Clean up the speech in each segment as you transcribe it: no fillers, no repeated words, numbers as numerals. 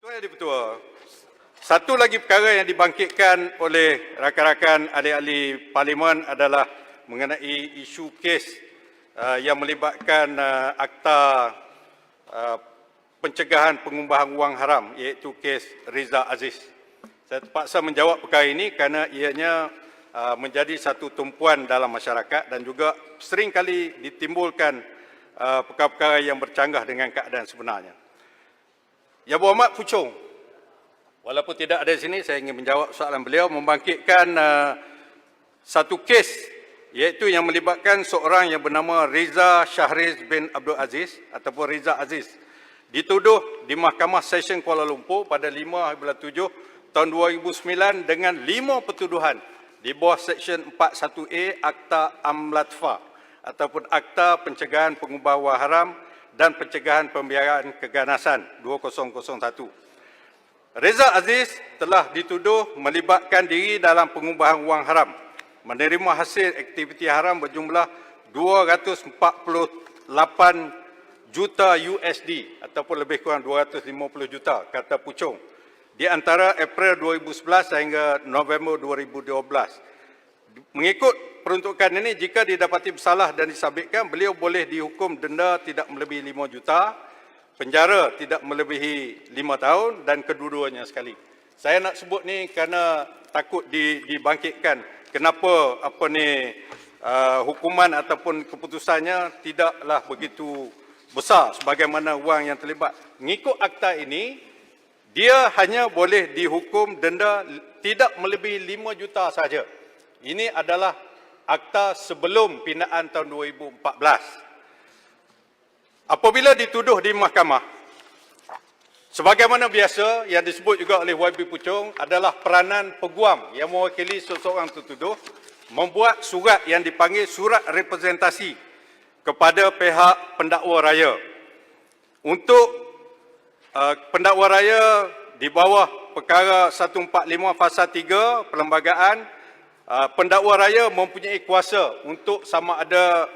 Tuan Yang Di-Pertua, satu lagi perkara yang dibangkitkan oleh rakan-rakan ahli-ahli parlimen adalah mengenai isu kes yang melibatkan akta pencegahan pengubahan wang haram, iaitu kes Riza Aziz. Saya terpaksa menjawab perkara ini kerana ianya menjadi satu tumpuan dalam masyarakat dan juga sering kali ditimbulkan perkara-perkara yang bercanggah dengan keadaan sebenarnya. Yang Berhormat Puchong, walaupun tidak ada di sini, saya ingin menjawab soalan beliau, membangkitkan satu kes iaitu yang melibatkan seorang yang bernama Reza Shahriz bin Abdul Aziz ataupun Riza Aziz, dituduh di Mahkamah Session Kuala Lumpur pada 5/7 tahun 2009 dengan 5 pertuduhan di bawah Seksyen 41A Akta Amlatfa ataupun Akta Pencegahan Pengubahan Wang Haram dan Pencegahan Pembiayaan Keganasan 2001. Reza Aziz telah dituduh melibatkan diri dalam pengubahan wang haram, menerima hasil aktiviti haram berjumlah 248 juta USD ataupun lebih kurang 250 juta, kata Puchong, di antara April 2011 hingga November 2012. Mengikut peruntukan ini, jika didapati bersalah dan disabitkan, beliau boleh dihukum denda tidak melebihi 5 juta, penjara tidak melebihi 5 tahun dan kedua-duanya sekali. Saya nak sebut ni kerana takut dibangkitkan kenapa hukuman ataupun keputusannya tidaklah begitu besar sebagaimana wang yang terlibat. Mengikut akta ini, dia hanya boleh dihukum denda tidak melebihi 5 juta saja. Ini adalah akta sebelum pinaan tahun 2014. Apabila dituduh di mahkamah, sebagaimana biasa yang disebut juga oleh YB Puchong adalah peranan peguam yang mewakili seseorang tertuduh membuat surat yang dipanggil surat representasi kepada pihak pendakwa raya. Untuk pendakwa raya di bawah perkara 145 fasa 3 perlembagaan, pendakwa raya mempunyai kuasa untuk sama ada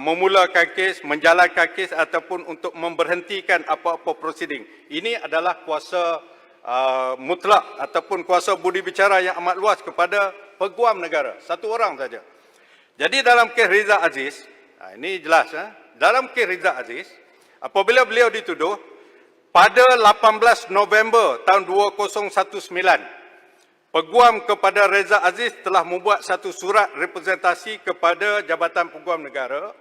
memulakan kes, menjalankan kes ataupun untuk memberhentikan apa-apa prosiding. Ini adalah kuasa mutlak ataupun kuasa budi bicara yang amat luas kepada peguam negara, satu orang saja. Jadi dalam kes Riza Aziz, ini jelas, dalam kes Riza Aziz, apabila beliau dituduh pada 18 November tahun 2019, peguam kepada Reza Aziz telah membuat satu surat representasi kepada Jabatan Peguam Negara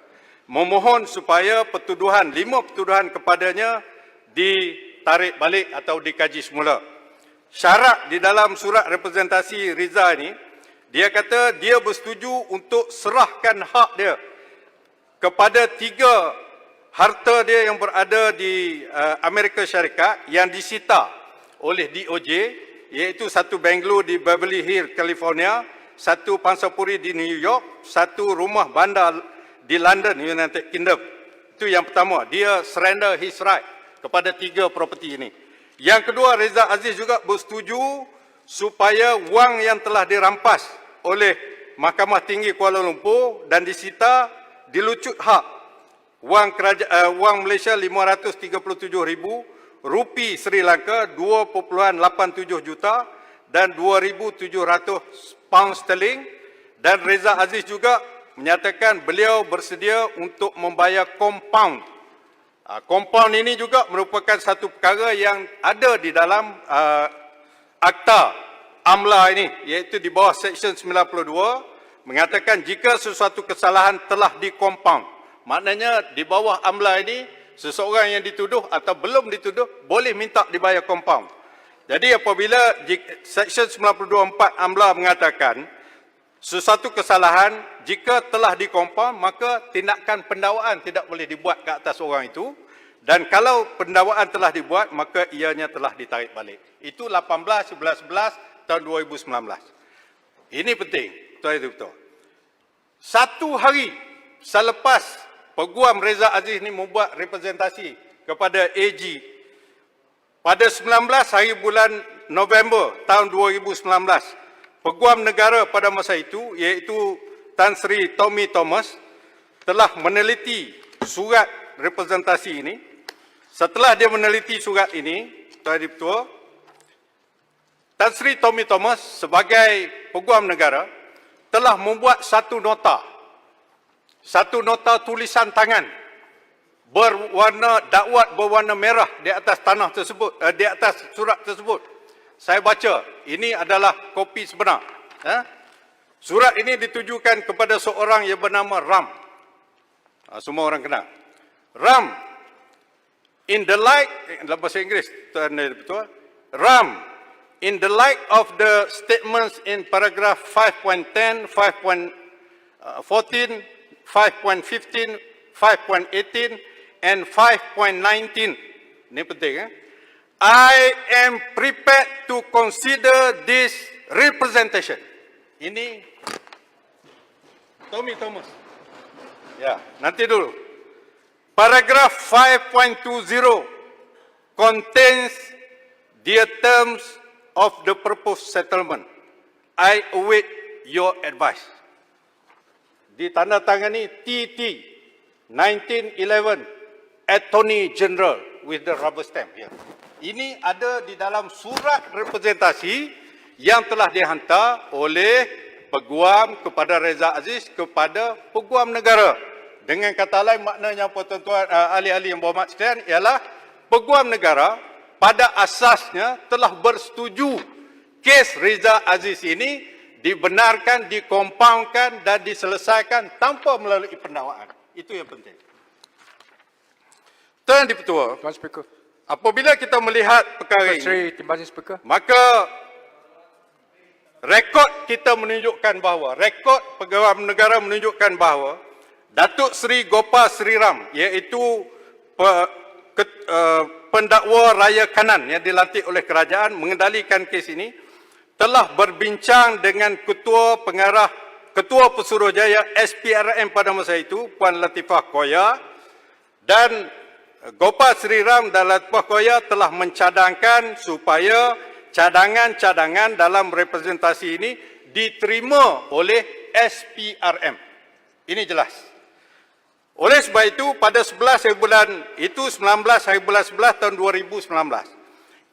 memohon supaya pertuduhan, 5 pertuduhan kepadanya ditarik balik atau dikaji semula. Syarat di dalam surat representasi Riza ini, dia kata dia bersetuju untuk serahkan hak dia kepada 3 harta dia yang berada di Amerika Syarikat yang disita oleh DOJ, iaitu satu banglo di Beverly Hills, California, satu pangsapuri di New York, satu rumah bandar di London, United Kingdom. Itu yang pertama, dia surrender his right kepada 3 properti ini. Yang kedua, Reza Aziz juga bersetuju supaya wang yang telah dirampas oleh Mahkamah Tinggi Kuala Lumpur dan disita dilucut hak. Wang Malaysia 537,000 Rupi Sri Lanka 2.87 juta dan 2,700 pound sterling, dan Reza Aziz juga menyatakan beliau bersedia untuk membayar compound. Compound ini juga merupakan satu perkara yang ada di dalam akta AMLA ini, iaitu di bawah Seksyen 92 mengatakan jika sesuatu kesalahan telah di-compound, maknanya di bawah AMLA ini seseorang yang dituduh atau belum dituduh boleh minta dibayar compound. Jadi apabila Seksyen 92(4) AMLA mengatakan sesuatu kesalahan jika telah di-compound, maka tindakan pendakwaan tidak boleh dibuat ke atas orang itu, dan kalau pendakwaan telah dibuat, maka ianya telah ditarik balik. Itu 18/11/11 tahun 2019. Ini penting, betul-betul. Satu hari selepas Peguam Reza Aziz ini membuat representasi kepada AG pada 19 hari bulan November tahun 2019. Peguam negara pada masa itu, iaitu Tan Sri Tommy Thomas, telah meneliti surat representasi ini. Setelah dia meneliti surat ini, Tuan Dipertua, Tan Sri Tommy Thomas sebagai Peguam Negara telah membuat satu nota tulisan tangan berwarna dakwat berwarna merah di atas tanah tersebut, di atas surat tersebut. Saya baca, ini adalah kopi sebenar. Surat ini ditujukan kepada seorang yang bernama Ram. Semua orang kenal. Ram, in the light, dalam bahasa Inggeris, betul? Ram, in the light of the statements in paragraph 5.10, 5.14, 5.15, 5.18, and 5.19. Ini penting. I am prepared to consider this representation. Ini Tommy Thomas. Ya, nanti dulu. Paragraph 5.20 contains the terms of the proposed settlement. I await your advice. Ditandatangani TT 1911 Attorney General with the rubber stamp. Ya. Ini ada di dalam surat representasi yang telah dihantar oleh Peguam kepada Reza Aziz kepada Peguam Negara. Dengan kata lain, maknanya tuan-tuan ahli-ahli yang berhormat sekalian ialah Peguam Negara pada asasnya telah bersetuju kes Reza Aziz ini dibenarkan, dikompaunkan dan diselesaikan tanpa melalui pendakwaan. Itu yang penting. Tuan Dipertua, Tuan Speaker. apabila kita melihat perkara Tuan Sri, ini, Terima kasih Speaker. maka rekod kita menunjukkan bahawa, rekod Peguam Negara menunjukkan bahawa Datuk Seri Gopal Sri Ram, iaitu pendakwa raya kanan yang dilantik oleh kerajaan mengendalikan kes ini, telah berbincang dengan Ketua Pesuruhjaya SPRM pada masa itu, Puan Latifah Koya, dan Gopal Sri Ram dan Latifah Koya telah mencadangkan supaya cadangan-cadangan dalam representasi ini diterima oleh SPRM. Ini jelas. Oleh sebab itu, pada 11 hari bulan itu, 19 hari bulan 11 tahun 2019.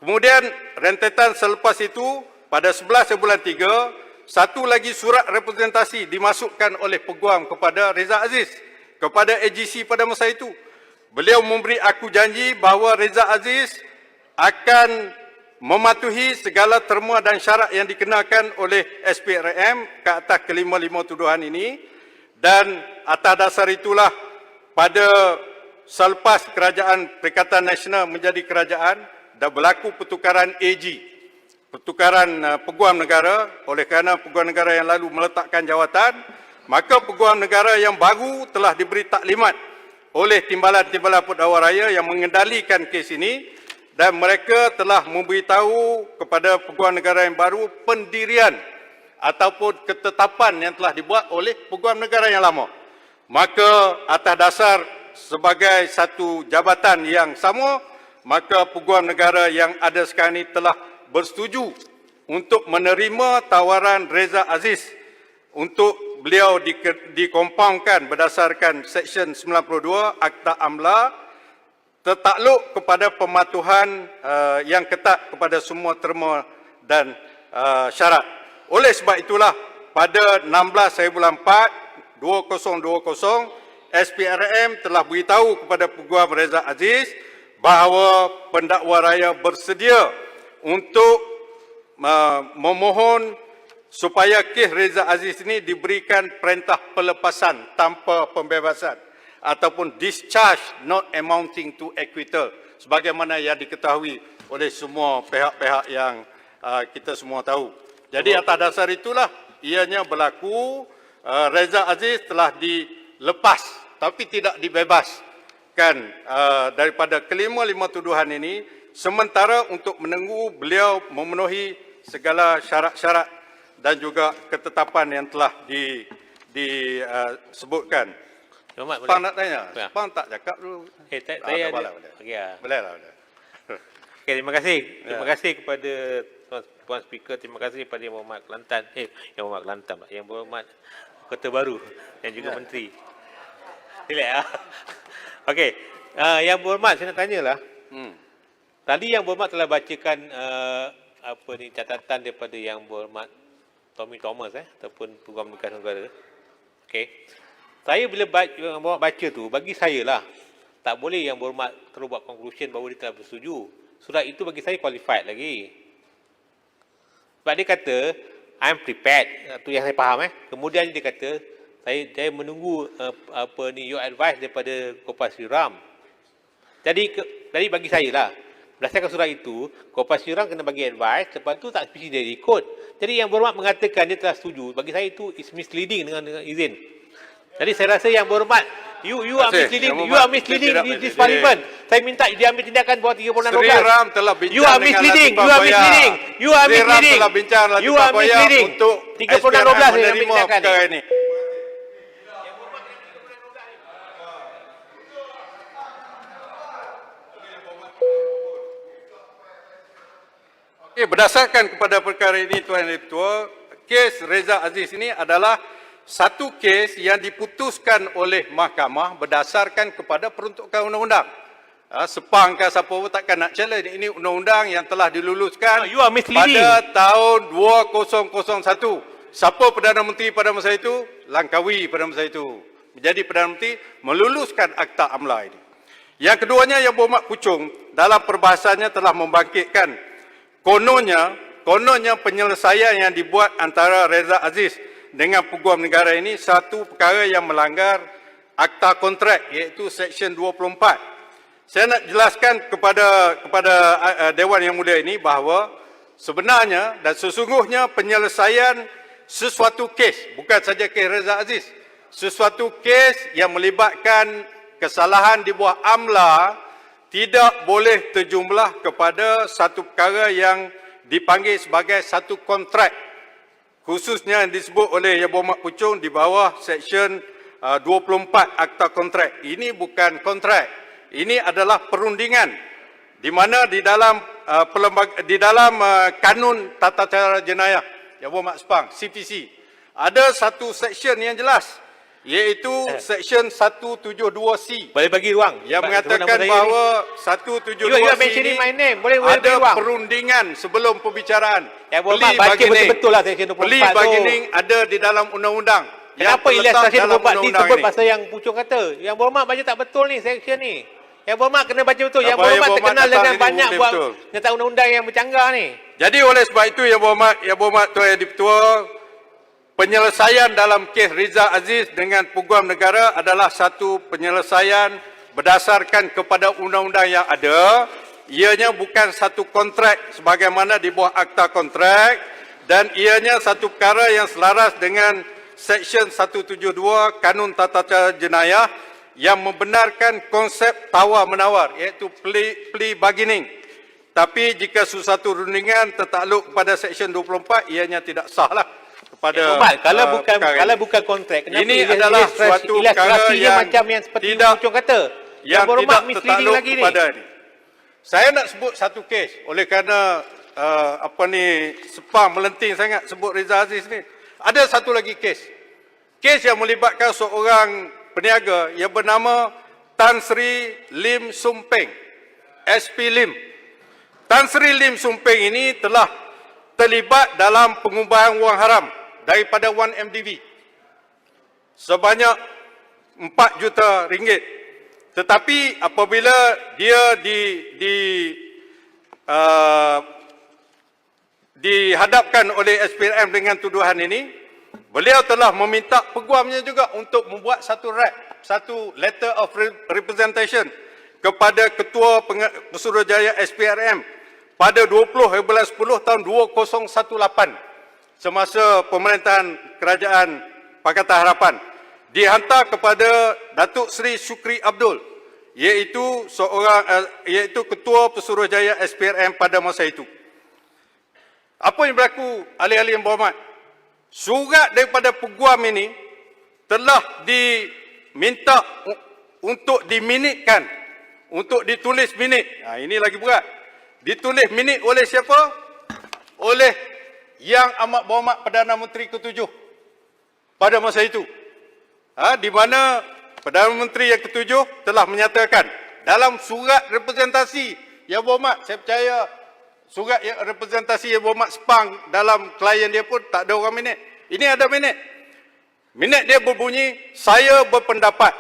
Kemudian, rentetan selepas itu, pada 11 hari bulan 3, satu lagi surat representasi dimasukkan oleh Peguam kepada Reza Aziz, kepada AGC pada masa itu. Beliau memberi aku janji bahawa Reza Aziz akan mematuhi segala terma dan syarat yang dikenakan oleh SPRM ke atas kelima-lima tuduhan ini, dan atas dasar itulah pada selepas Kerajaan Perikatan Nasional menjadi kerajaan dan berlaku pertukaran AG, pertukaran Peguam Negara, oleh kerana Peguam Negara yang lalu meletakkan jawatan, maka Peguam Negara yang baru telah diberi taklimat oleh timbalan-timbalan pendakwa raya yang mengendalikan kes ini, dan mereka telah memberitahu kepada Peguam Negara yang baru pendirian ataupun ketetapan yang telah dibuat oleh Peguam Negara yang lama. Maka atas dasar sebagai satu jabatan yang sama, maka Peguam Negara yang ada sekarang ini telah bersetuju untuk menerima tawaran Reza Aziz untuk beliau dikompaunkan berdasarkan Seksyen 92 Akta Amla, tertakluk kepada pematuhan yang ketat kepada semua terma dan syarat. Oleh sebab itulah, pada 16 hari bulan 4, 2020, SPRM telah beritahu kepada Peguam Reza Aziz bahawa pendakwa raya bersedia untuk memohon supaya kes Reza Aziz ini diberikan perintah pelepasan tanpa pembebasan ataupun discharge not amounting to acquittal, sebagaimana yang diketahui oleh semua pihak-pihak yang kita semua tahu. Jadi atas dasar itulah ianya berlaku, Reza Aziz telah dilepas tapi tidak dibebaskan daripada kelima-lima tuduhan ini, sementara untuk menunggu beliau memenuhi segala syarat-syarat dan juga ketetapan yang telah disebutkan. Pang nak tanya? Pang tak cakap dulu. Saya ada. Boleh lah. Okay, terima kasih. Terima kasih kepada Tuan Speaker. Terima kasih kepada Yang Berhormat Kelantan. Yang Berhormat Kelantan. Yang Berhormat Ketua Baru dan juga Menteri. Relax. Okey. Yang Berhormat, saya nak tanyalah. Tadi Yang Berhormat telah bacakan catatan daripada Yang Berhormat Tommy Thomas ataupun Peguam Negara. Okey. Saya bila Yang Berhormat baca tu, bagi saya lah, tak boleh Yang Berhormat terus buat conclusion bahawa dia telah bersetuju. Surat itu bagi saya qualified lagi. Sebab dia kata, I'm prepared. Itu yang saya faham. Kemudian dia kata, saya menunggu your advice daripada Kopassus Sri Ram. Jadi bagi saya lah, berdasarkan surat itu, Kopassus Sri Ram kena bagi advice, lepas tu tak spesifik dia ikut. Jadi Yang Berhormat mengatakan dia telah setuju. Bagi saya itu is misleading dengan izin. Jadi saya rasa Yang Berhormat, you are misleading this parliament. Saya minta dia ambil tindakan bawah 3612. Sri Ram telah bincang You are misleading. You are misleading. You are misleading. telah bincang dengan You are misleading. untuk 3612 saya ambil tindakan perkara ini. Okay, berdasarkan kepada perkara ini Tuan Ketua, kes Reza Aziz ini adalah satu kes yang diputuskan oleh mahkamah berdasarkan kepada peruntukan undang-undang. Sepang ke siapa pun takkan nak challenge. Ini undang-undang yang telah diluluskan You are misleading. pada tahun 2001. Siapa Perdana Menteri pada masa itu? Langkawi pada masa itu. Menjadi Perdana Menteri meluluskan Akta AMLA ini. Yang keduanya Yang Berhormat Puchong dalam perbahasannya telah membangkitkan kononnya penyelesaian yang dibuat antara Reza Aziz dengan Peguam Negara ini satu perkara yang melanggar Akta Kontrak iaitu Seksyen 24. Saya nak jelaskan kepada Dewan Yang Mulia ini bahawa sebenarnya dan sesungguhnya penyelesaian sesuatu kes, bukan saja kes Reza Aziz, sesuatu kes yang melibatkan kesalahan di bawah AMLA tidak boleh terjumlah kepada satu perkara yang dipanggil sebagai satu kontrak. Khususnya yang disebut oleh Yang Berhormat Puchong di bawah Seksyen 24 Akta Kontrak. Ini bukan kontrak. Ini adalah perundingan di mana di dalam Kanun Tata Cara Jenayah Yang Berhormat Sepang, CTC, ada satu seksyen yang jelas iaitu Seksyen 172C boleh bagi ruang. yang mengatakan bahawa 172C ini ada perundingan sebelum perbicaraan. Yang Berhormat baca betul-betul lah Seksyen 24 Plea bargaining ada di dalam undang-undang. Kenapa ilustrasi 24 disebut pasal yang Puchong kata? Yang Berhormat baca tak betul ni seksyen ni. Yang Berhormat kena baca betul. Yang Berhormat terkenal dengan banyak buat nyata undang-undang yang bercanggah ni. Jadi oleh sebab itu Yang Berhormat Tuan Yang Di-Pertua, penyelesaian dalam kes Reza Aziz dengan Peguam Negara adalah satu penyelesaian berdasarkan kepada undang-undang yang ada. Ianya bukan satu kontrak sebagaimana di bawah Akta Kontrak dan ianya satu perkara yang selaras dengan Seksyen 172 Kanun Tata Cara Jenayah yang membenarkan konsep tawar-menawar iaitu plea bargaining. Tapi jika sesuatu rundingan tertakluk kepada Seksyen 24, ianya tidak sahlah kepada kalau bukan kontrak. Kenapa ini adalah suatu perkara yang macam yang seperti tidak Puchong kata? Yang Berhormat tidak misleading tertakluk lagi ni. kepada ini. Saya nak sebut satu kes oleh kerana Sepang melenting sangat sebut Reza Aziz ni. Ada satu lagi kes. Kes yang melibatkan seorang peniaga yang bernama Tan Sri Lim Sumpeng, SP Lim. Tan Sri Lim Sumpeng ini telah terlibat dalam pengubahan wang haram daripada 1MDB sebanyak 4 juta ringgit. Tetapi apabila dia dihadapkan oleh SPRM dengan tuduhan ini, beliau telah meminta peguamnya juga untuk membuat satu letter of representation kepada Ketua Pesuruhjaya SPRM pada 20/10 tahun 2018 semasa pemerintahan Kerajaan Pakatan Harapan, dihantar kepada Datuk Seri Shukri Abdul iaitu Ketua Pesuruhjaya SPRM pada masa itu. Apa yang berlaku ahli-ahli yang berhormat? Surat daripada peguam ini telah diminta untuk diminitkan, untuk ditulis minit. Ini lagi berat. Ditulis minit oleh siapa? Oleh Yang Amat Berhormat Perdana Menteri ke-7 pada masa itu. Di mana Perdana Menteri yang ke-7 telah menyatakan dalam surat representasi Yang Berhormat, saya percaya surat yang representasi Yang Berhormat Sepang dalam klien dia pun tak ada orang minit. Ini ada minit. Minit dia berbunyi, saya berpendapat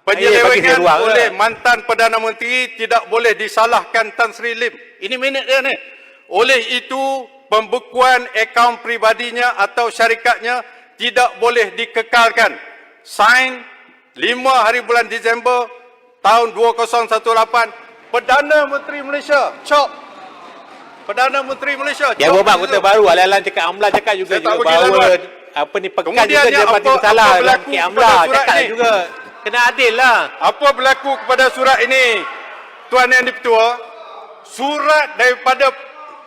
penyelewengan oleh mantan Perdana Menteri tidak boleh disalahkan Tan Sri Lim. Ini minit dia ni. Oleh itu, pembekuan akaun pribadinya atau syarikatnya tidak boleh dikekalkan. Sign 5 hari bulan Disember tahun 2018, Perdana Menteri Malaysia. Cop. Perdana Menteri Malaysia. Yang Berhormat Kota Baru, Al-Alan cakap, AMLA cakap juga bahawa apa ni pekan Kemudian juga dia pasti bersalah dalam kes AMLA, cakap ni? juga. Kena adil lah. Apa berlaku kepada surat ini, Tuan Yang Di-Pertua? Surat daripada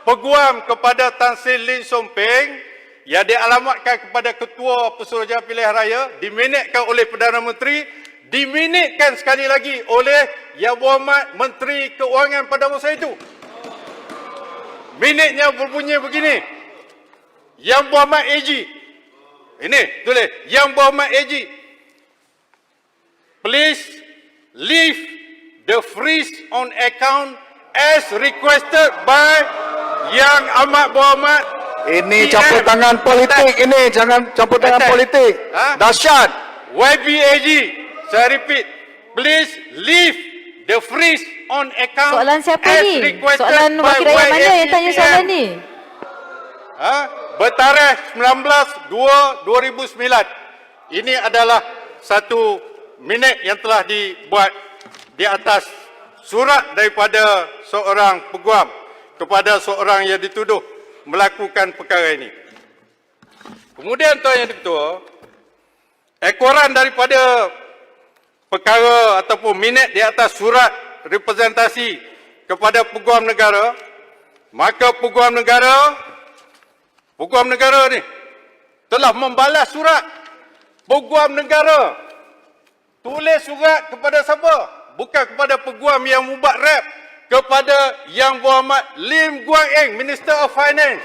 peguam kepada Tan Sri Lim Sompeng yang dialamatkan kepada Ketua Pesuruhjaya Pilihan Raya, diminitkan oleh Perdana Menteri, diminitkan sekali lagi oleh Yang Berhormat Menteri Keuangan pada masa itu. Minitnya berbunyi begini. Yang Berhormat AG. Ini tulis, Yang Berhormat AG, please leave the freeze on account as requested by Yang Amat Berhormat. Ini campur tangan politik ini, jangan campur tangan politik. Dahsyat. YBAG, saya repeat, please leave the freeze on account Soalan siapa as ni? requested Soalan by wakil rakyat mana yang tanya soalan ni? Bertarikh 19/2/2009. Ini adalah satu minit yang telah dibuat di atas surat daripada seorang peguam kepada seorang yang dituduh melakukan perkara ini. Kemudian Tuan Yang Di-Pertua, ekoran daripada perkara ataupun minit di atas surat representasi kepada peguam negara, maka peguam negara ni telah membalas surat. Peguam negara tulis surat kepada siapa? Bukan kepada peguam yang membuat rap, kepada Yang Berhormat Lim Guan Eng, Minister of Finance.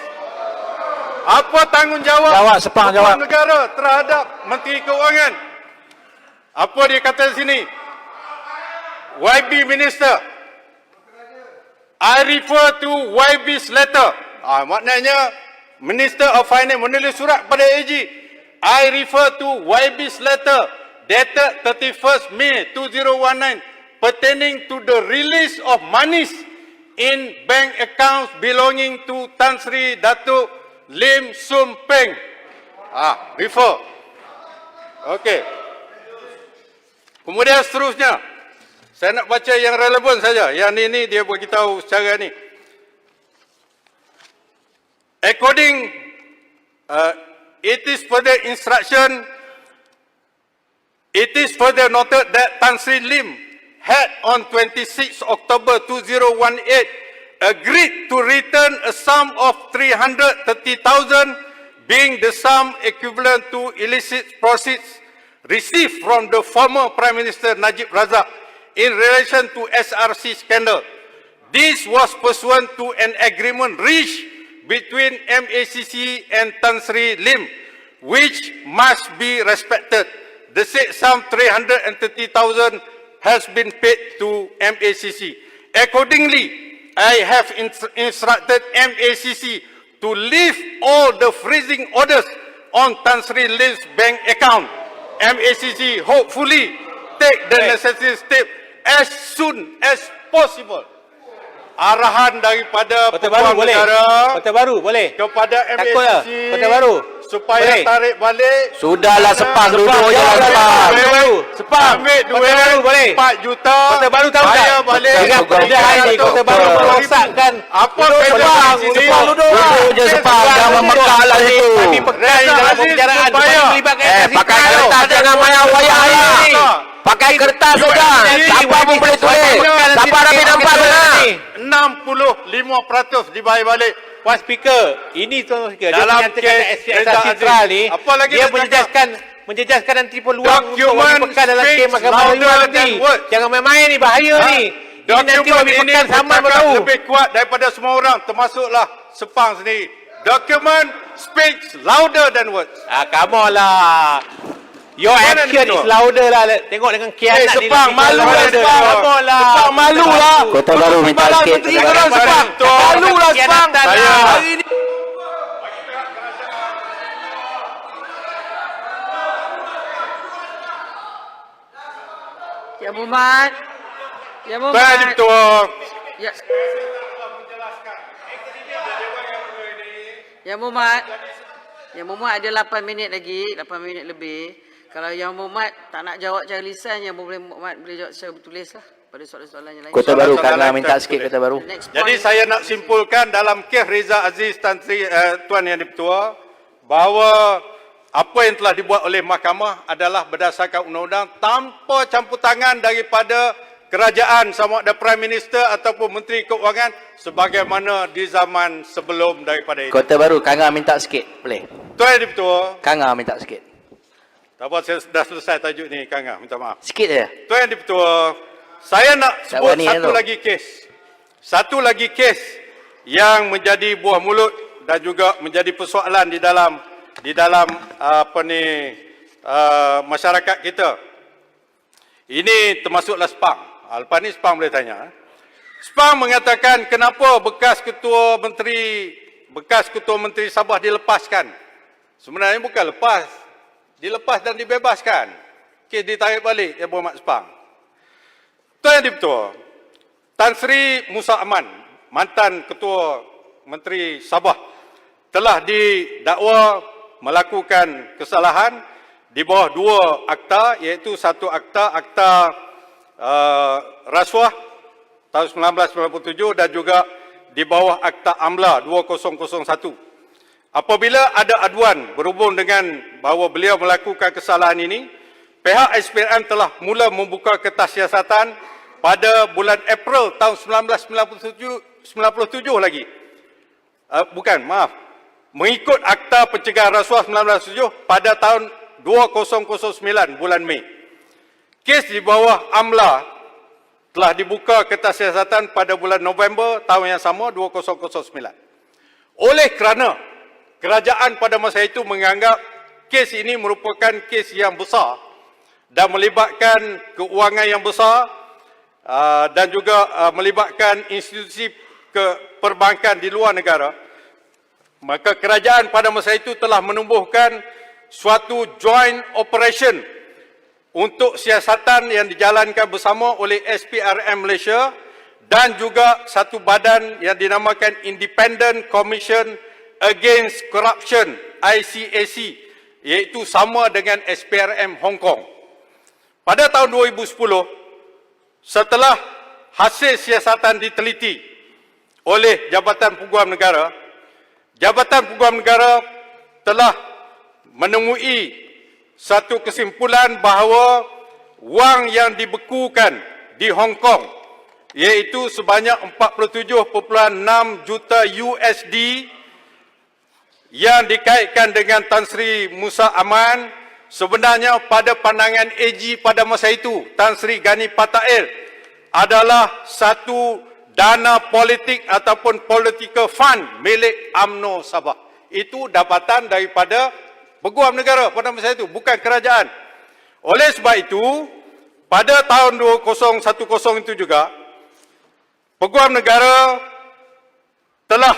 Apa tanggungjawab Jawab, Sepang, peguam jawab. negara terhadap Menteri Keuangan? Apa dia kata di sini? YB Minister, I refer to YB's letter. Maknanya Minister of Finance menulis surat pada AG. I refer to YB's letter dated 31st May 2019 pertaining to the release of monies in bank accounts belonging to Tan Sri Datuk Lim Sompeng. Refer. Okey. Kemudian seterusnya, saya nak baca yang relevan saja. Yang ini dia beritahu secara ni. According, it is further noted that Tan Sri Lim had on 26 October 2018 agreed to return a sum of 330,000 being the sum equivalent to illicit proceeds received from the former Prime Minister Najib Razak in relation to SRC scandal. This was pursuant to an agreement reached between MACC and Tan Sri Lim, which must be respected. The said sum 330,000 has been paid to MACC. Accordingly, I have instructed MACC to lift all the freezing orders on Tan Sri Lim's bank account. MACC hopefully take the necessary step as soon as possible. Arahan daripada Kota Baru peguam boleh. negara Kota Baru boleh. kepada Takut lah. MACC Kota Baru supaya boleh. tarik balik. Sudahlah Sepang, duduk je lah Sepang. Kota Baru. Sepang. Ambil Kota Baru boleh. 4 juta. Kota Baru tahu tak? Bayar balik. Dengan pekerjaan ni Kota Baru merosakkan. Apa Duduk beza Sepang, di sini? Sepang duduk lah. Duduk je Sepang, jangan memekak lah situ. Kami pekerja dalam pembicaraan. supaya- Kami melibatkan Pakai kertas jangan wayang lah. Pakai kertas saja. Siapa pun boleh tulis. Siapa Rabi nampak sana? 65% dibayar balik. Puan Speaker, ini Tuan Speaker, dia Dalam menyatakan kes aspek Reza asas Aziz. sitral ni, Apa lagi dia dia menjejaskan nanti peluang untuk Dokumen Wali Pekan dalam kes speaks Mahkamah louder Dewan nanti. than words. Jangan main-main ni, bahaya ni. Ini nanti Dokumen Wali ini Pekan sama bercakap tahu. lebih kuat daripada semua orang, termasuklah Sepang sendiri. Dokumen speaks louder than words. Come on lah. Your action is louder lah. Tengok dengan kianat ni. Sepang, malu lah Sepang. Sepang, malu lah. Kota Baru minta sikit. Menteri korang Sepang. Malu lah Sepang. Hari ni Ya Muhammad. Ya Tuan Muhammad. Ketua, Ya. Ya Muhammad. Ya Muhammad ada 8 minit lagi, 8 minit lebih. Kalau Yang Muhammad tak nak jawab secara lisan, Yang Muhammad boleh jawab secara bertulis lah pada soalan-soalan yang lain. Kota Baru, Soalan Kanga lain, minta Tuan sikit Ketua. Kota Baru. Next jadi point. saya nak simpulkan dalam kes Reza Aziz Tuan Yang Dipertua bahawa apa yang telah dibuat oleh mahkamah adalah berdasarkan undang-undang tanpa campur tangan daripada kerajaan sama ada Prime Minister ataupun Menteri Keuangan sebagaimana di zaman sebelum daripada itu. Kota Baru, Kanga minta sikit. Boleh? Tuan Yang Dipertua, Kanga minta sikit. tak apa saya dah selesai tajuk ni Kanga, minta maaf. Sikit je. Tuan Yang Dipertua, saya nak Tak sebut berani, satu tu. lagi kes. Satu lagi kes yang menjadi buah mulut dan juga menjadi persoalan di dalam masyarakat kita. Ini termasuklah SPANG. Lepas ni SPANG boleh tanya. SPANG mengatakan kenapa bekas ketua menteri Sabah dilepaskan. Sebenarnya bukan lepas. Dilepas dan dibebaskan. Kes ditarik balik, ya berhormat SPANG. Tuan Yang Dipertua, Tan Sri Musa Aman, mantan ketua Menteri Sabah, telah didakwa melakukan kesalahan di bawah 2 akta, iaitu satu akta rasuah tahun 1997 dan juga di bawah akta AMLA 2001. Apabila ada aduan berhubung dengan bahawa beliau melakukan kesalahan ini, pihak SPRM telah mula membuka kertas siasatan pada bulan April tahun 1997 lagi. Mengikut Akta Pencegahan Rasuah 1997 pada tahun 2009 bulan Mei. Kes di bawah AMLA telah dibuka kertas siasatan pada bulan November tahun yang sama 2009. Oleh kerana kerajaan pada masa itu menganggap kes ini merupakan kes yang besar dan melibatkan keuangan yang besar dan juga melibatkan institusi perbankan di luar negara, maka kerajaan pada masa itu telah menumbuhkan suatu joint operation untuk siasatan yang dijalankan bersama oleh SPRM Malaysia dan juga satu badan yang dinamakan Independent Commission Against Corruption, ICAC, iaitu sama dengan SPRM Hong Kong. Pada tahun 2010, setelah hasil siasatan diteliti oleh Jabatan Peguam Negara, Jabatan Peguam Negara telah menemui satu kesimpulan bahawa wang yang dibekukan di Hong Kong, iaitu sebanyak 47.6 juta USD yang dikaitkan dengan Tan Sri Musa Aman, sebenarnya pada pandangan AG pada masa itu, Tan Sri Gani Patair, adalah satu dana politik ataupun political fund milik UMNO Sabah. Itu dapatan daripada Peguam Negara pada masa itu, bukan kerajaan. Oleh sebab itu, pada tahun 2010 itu juga, Peguam Negara telah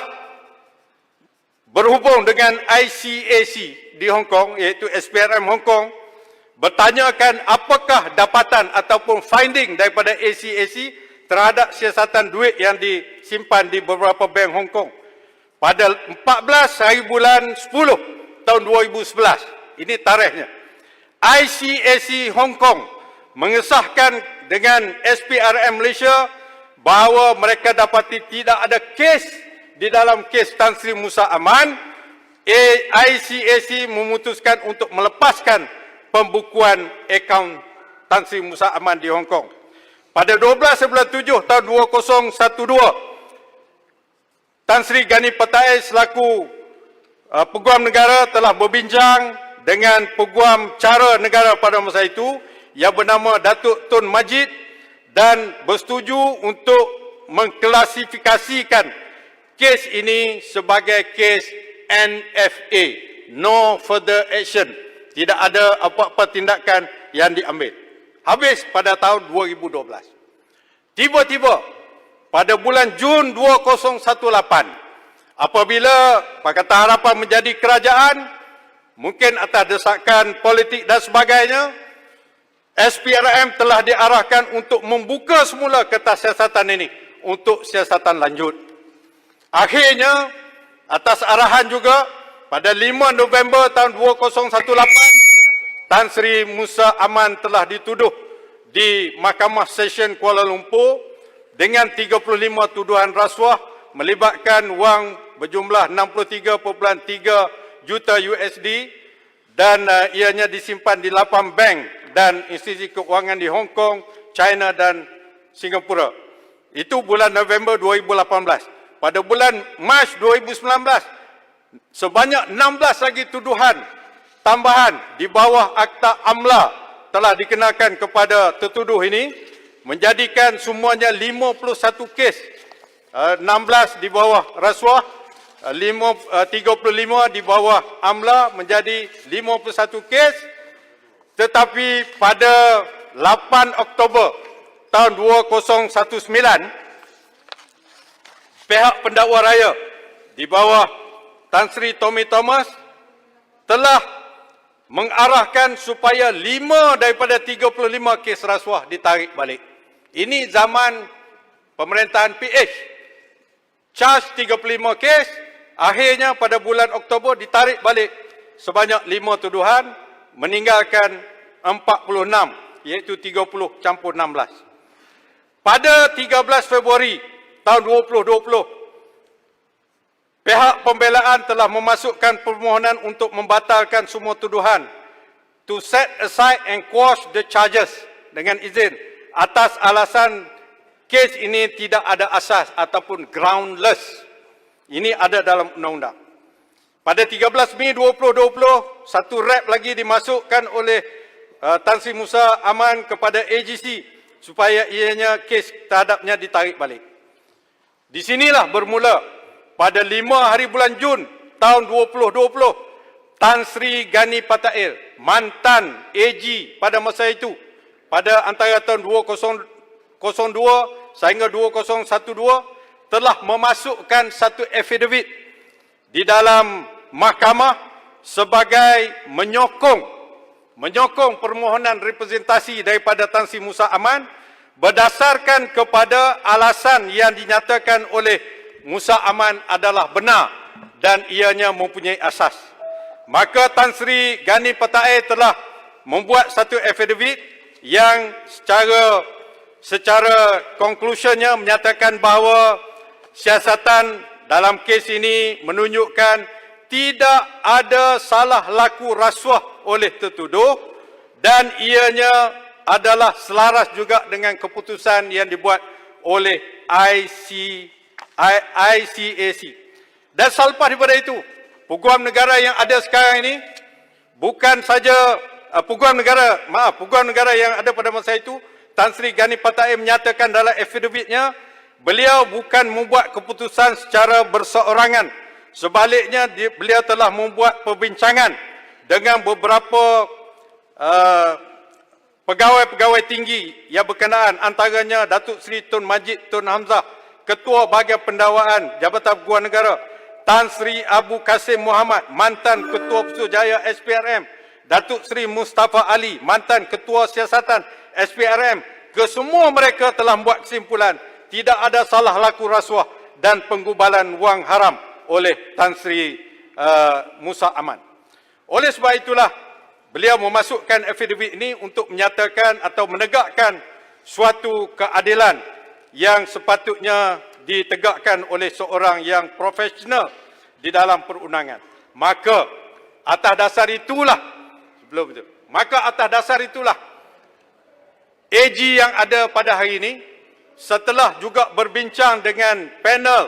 berhubung dengan ICAC di Hong Kong, iaitu SPRM Hong Kong, bertanyakan apakah dapatan ataupun finding daripada ICAC terhadap siasatan duit yang disimpan di beberapa bank Hong Kong. Pada 14 hari bulan 10 tahun 2011, ini tarikhnya, ICAC Hong Kong mengesahkan dengan SPRM Malaysia bahawa mereka dapati tidak ada kes di dalam kes Tan Sri Musa Aman. ICAC memutuskan untuk melepaskan pembukuan akaun Tan Sri Musa Aman di Hong Kong. Pada 12 bulan 7 tahun 2012, Tan Sri Gani Patair selaku Peguam Negara telah berbincang dengan Peguam Cara Negara pada masa itu yang bernama Datuk Tun Majid dan bersetuju untuk mengklasifikasikan kes ini sebagai kes NFA, No Further Action, tidak ada apa-apa tindakan yang diambil. Habis pada tahun 2012. Tiba-tiba pada bulan Jun 2018, apabila Pakatan Harapan menjadi kerajaan, mungkin atas desakan politik dan sebagainya, SPRM telah diarahkan untuk membuka semula kertas siasatan ini untuk siasatan lanjut. Akhirnya, atas arahan juga, pada 5 November tahun 2018, Tan Sri Musa Aman telah dituduh di Mahkamah Session Kuala Lumpur dengan 35 tuduhan rasuah melibatkan wang berjumlah 63.3 juta USD dan ianya disimpan di 8 bank dan institusi keuangan di Hong Kong, China dan Singapura. Itu bulan November 2018. Pada bulan Mac 2019, sebanyak 16 lagi tuduhan tambahan di bawah Akta AMLA telah dikenakan kepada tertuduh ini, menjadikan semuanya 51 kes, 16 di bawah rasuah, 35 di bawah AMLA, menjadi 51 kes. Tetapi pada 8 Oktober tahun 2019, pihak pendakwa raya di bawah Tan Sri Tommy Thomas telah mengarahkan supaya 5 daripada 35 kes rasuah ditarik balik. Ini zaman pemerintahan PH. Charge 35 kes, akhirnya pada bulan Oktober ditarik balik sebanyak 5 tuduhan, meninggalkan 46, iaitu 30 campur 16. Pada 13 Februari tahun 2020, pihak pembelaan telah memasukkan permohonan untuk membatalkan semua tuduhan, to set aside and quash the charges, dengan izin atas alasan kes ini tidak ada asas ataupun groundless. Ini ada dalam undang-undang. Pada 13 Mei 2020, satu rap lagi dimasukkan oleh Tan Sri Musa Aman kepada AGC supaya ianya kes terhadapnya ditarik balik. Di sinilah bermula pada 5 hari bulan Jun tahun 2020, Tan Sri Gani Patail, mantan AG pada masa itu, pada antara tahun 2002 sehingga 2012, telah memasukkan satu affidavit di dalam mahkamah sebagai menyokong permohonan representasi daripada Tan Sri Musa Aman berdasarkan kepada alasan yang dinyatakan oleh Musa Aman adalah benar dan ianya mempunyai asas. Maka Tan Sri Gani Patail telah membuat satu affidavit yang secara conclusionnya menyatakan bahawa siasatan dalam kes ini menunjukkan tidak ada salah laku rasuah oleh tertuduh dan ianya adalah selaras juga dengan keputusan yang dibuat oleh ICAC. Dan selepas daripada itu, peguam negara yang ada sekarang ini bukan saja peguam negara yang ada pada masa itu, Tan Sri Gani Patail menyatakan dalam affidavitnya, beliau bukan membuat keputusan secara berseorangan. Sebaliknya, beliau telah membuat perbincangan dengan beberapa pegawai-pegawai tinggi yang berkenaan, antaranya Datuk Seri Tun Majid Tun Hamzah, Ketua Bahagian Pendakwaan Jabatan Peguam Negara, Tan Sri Abu Kasim Muhammad, mantan Ketua Pusuruhjaya SPRM, Datuk Seri Mustafa Ali, mantan Ketua Siasatan SPRM. Kesemua mereka telah membuat kesimpulan tidak ada salah laku rasuah dan penggubalan wang haram oleh Tan Sri Musa Aman. Oleh sebab itulah beliau memasukkan affidavit ini untuk menyatakan atau menegakkan suatu keadilan yang sepatutnya ditegakkan oleh seorang yang profesional di dalam perundangan. Maka atas dasar itulah AG yang ada pada hari ini, setelah juga berbincang dengan panel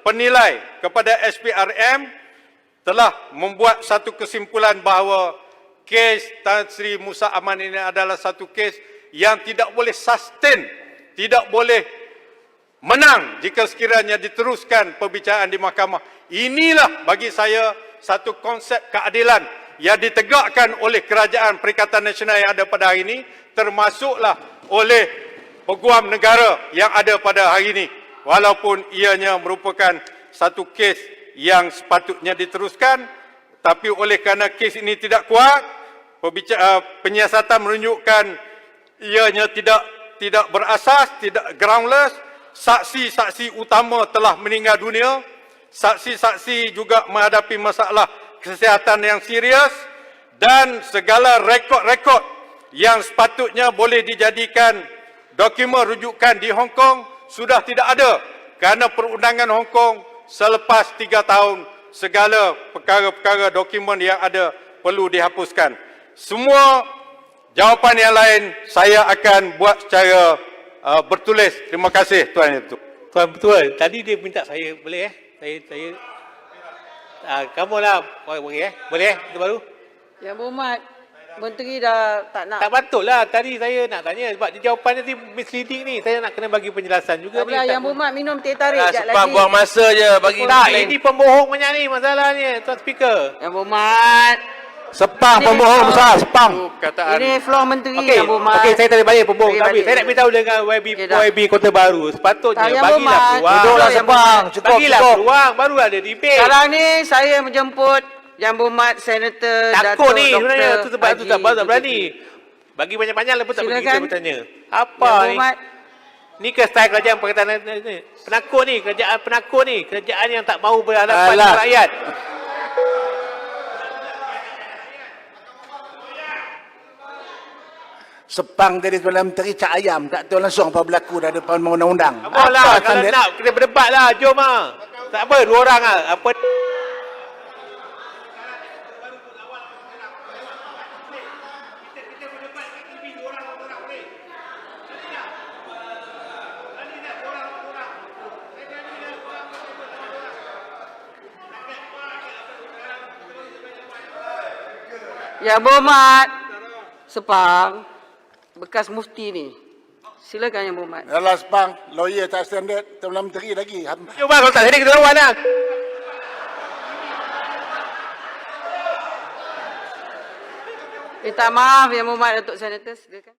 penilai kepada SPRM, telah membuat satu kesimpulan bahawa kes Tan Sri Musa Aman ini adalah satu kes yang tidak boleh sustain, tidak boleh menang jika sekiranya diteruskan perbicaraan di mahkamah. Inilah bagi saya satu konsep keadilan yang ditegakkan oleh kerajaan Perikatan Nasional yang ada pada hari ini, termasuklah oleh peguam negara yang ada pada hari ini. Walaupun ianya merupakan satu kes yang sepatutnya diteruskan, tapi oleh kerana kes ini tidak kuat, penyiasatan menunjukkan ianya tidak berasas, tidak groundless, saksi-saksi utama telah meninggal dunia, saksi-saksi juga menghadapi masalah kesihatan yang serius, dan segala rekod-rekod yang sepatutnya boleh dijadikan dokumen rujukan di Hong Kong sudah tidak ada kerana perundangan Hong Kong selepas 3 tahun segala perkara-perkara dokumen yang ada perlu dihapuskan. Semua jawapan yang lain saya akan buat secara bertulis. Terima kasih Tuan Yang Dipertua. Tuan Betul, tadi dia minta saya, boleh saya kamu lah, boleh boleh, itu baru. Yang Berhormat, Menteri dah tak nak. Tak patut lah, tadi saya nak tanya sebab dia jawapan nanti misleading ni, saya nak kena bagi penjelasan juga Tak ni. boleh, Yang Berhormat minum teh tarik sekejap Sebab lagi. buang masa je bagi Tak, lain. ini pembohong banyak ni masalahnya, Tuan Speaker. Yang Berhormat. Sepang Ini pembohong floor- besar, sepang. Perkataan Ini floor Menteri Okey, Yang Berhormat. okey, saya tak balik pembohong, Bagi tapi balik. saya nak beritahu dengan Okey, dah. YB Kota Baru, sepatutnya Tak, Yang bagilah Berhormat. peluang. Duduklah Yang sepang, cukup, Bagilah cukup. peluang, baru ada debate. Sekarang ni saya menjemput Yang Berhormat Senator Takut ni Datuk sebenarnya, Dr. tu sebab tu tak Haji berani. Bagi banyak-banyak lah pun tak bagi Silakan. kita bertanya. Yang Apa ni? Berhormat. Ni ke style kerajaan Perikatan ni? Penakut ni, kerajaan penakut ni. Kerajaan yang tak mahu berhadapan Alah. dengan rakyat. Sepang tadi Tuan Menteri cak ayam, tak tahu langsung apa berlaku dah depan undang-undang. Apa lah, kalau standard? nak kita berdebat lah, jom lah. Tak apa, 2 orang lah. Apa Yang Berhormat Sepang, bekas mufti ni. Silakan Yang Berhormat. Alah Sepang, lawyer tak standard, Tuan Menteri lagi. jom lah, kalau tak sedih kita lawan lah. Minta maaf Yang Berhormat Datuk Senator. Silakan.